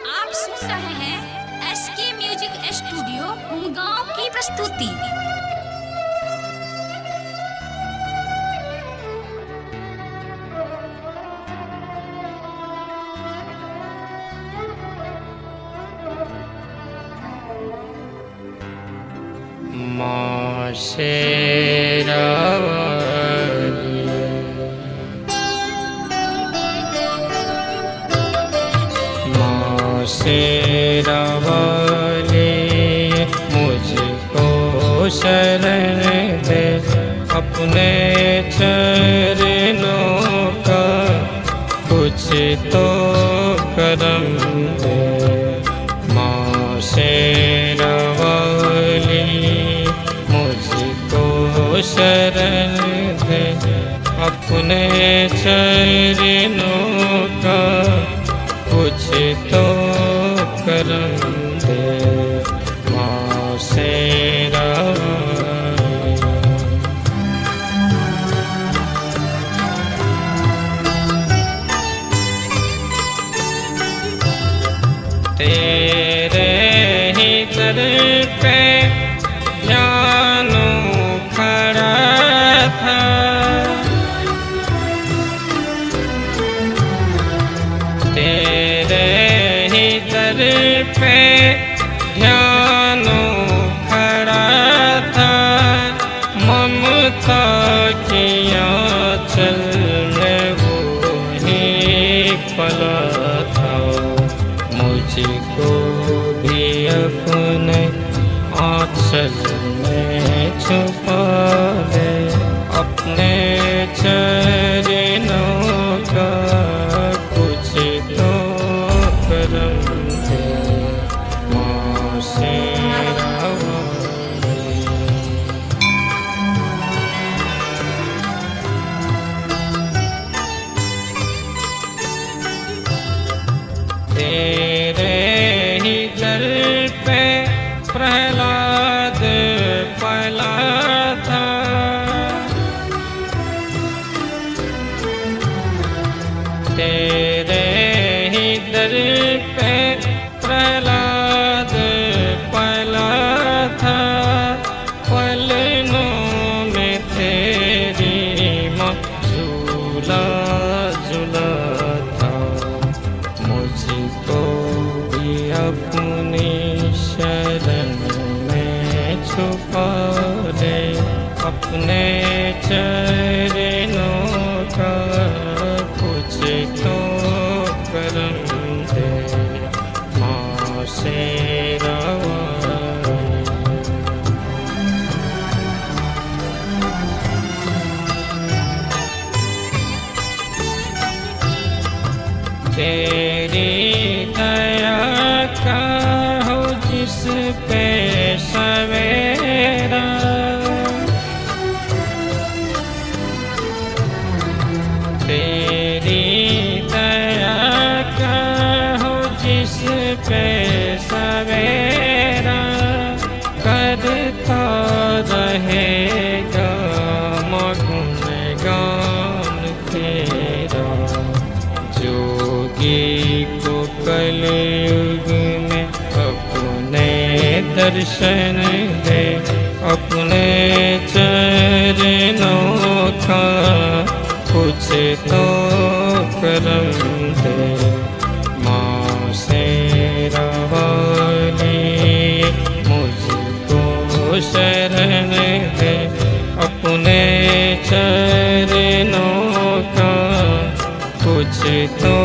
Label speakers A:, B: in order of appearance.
A: आप सुन रहे हैं एसके म्यूजिक स्टूडियो उमगांव की प्रस्तुति।
B: माँ शेरावाली माँ शेरावाली मुझको शरण दे, अपने चरणों का कुछ तो करम दे। माँ शेरावाली मुझको शरण दे, अपने चरणों का कुछ तो करम दे। माँ शेरावाली तेरे ही दर पे जानू खड़ा था, तेरे ही दर पे जानू खड़ा था। ममता की आंचल में वो ही पला था। मुझको भी अपने आंचल में छुपा ले, अपने चरणों का कुछ तो करम दे। माँ शेरावाली तेरे ही दर पे प्रहलाद पला था, तेरे ही दर पे प्रहलाद पला था। पलनों में तेरी माँ झूला झूला था। मुझको भी अपनी शरण में छुपा ले, अपने चरणों का कुछ तो करम दे। माँ शेरावाली तेरी दया का हो जिस पे सवेरा, तेरी दया का हो जिस पे सवेरा, करता रहेगा गुणगान तेरा। जोगी को कलयुग में अपने दर्शन दे, अपने चरणों का कुछ तो करम दे। माँ शेरावाली मुझको शरण दे, अपने चरणों का कुछ तो